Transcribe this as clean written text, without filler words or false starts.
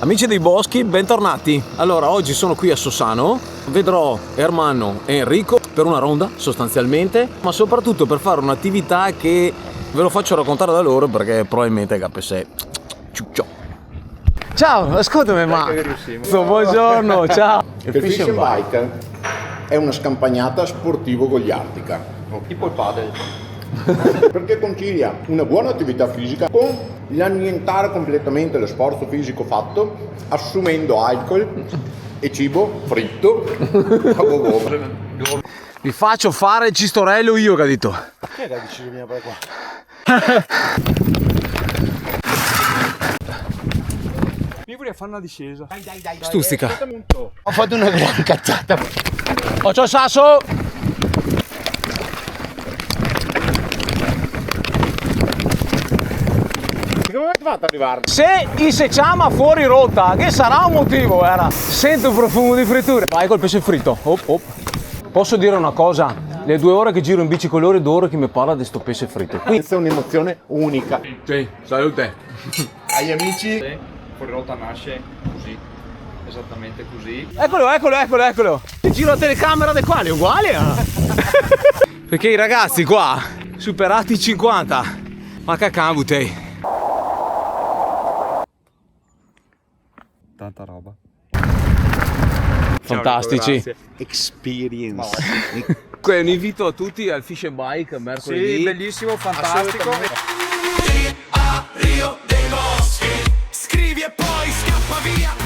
Amici dei boschi, bentornati. Allora, oggi sono qui a Sossano, vedrò Ermanno e Enrico per una ronda sostanzialmente, ma soprattutto per fare un'attività che ve lo faccio raccontare da loro perché probabilmente capisce. Ciuccio. Ciao, ascoltami ma. Buongiorno, ciao. Il fish and bite è una scampagnata sportivo-goliardica. Tipo il padel. Perché concilia una buona attività fisica con l'annientare completamente lo sforzo fisico fatto, assumendo alcol e cibo fritto. Vi faccio fare il cistorello io, che ha detto. Che era deciso di venire qua? Io vorrei fare una discesa. Dai. Stuzzica. Ho fatto una gran cazzata. Oh, ciao Sasso! Come avete fatto ad arrivare? Se il secciama fuori rotta, che sarà un motivo, era. Sento un profumo di frittura. Vai col pesce fritto. Op. Posso dire una cosa? Le 2 ore che giro in bici con loro d'oro che mi parla di sto pesce fritto. Questa è un'emozione unica. Sì, salute. Agli amici. Fuori rotta nasce così. Esattamente così. Eccolo. Giro la telecamera di quale? Uguale? Perché i ragazzi qua, superati i 50. Ma cacamo te. Tanta roba. Fantastici. Ciao, experience. Un invito a tutti al Fish and Bike mercoledì. Sì, bellissimo, fantastico. A Rio dei Boschi, scrivi e poi scappa via.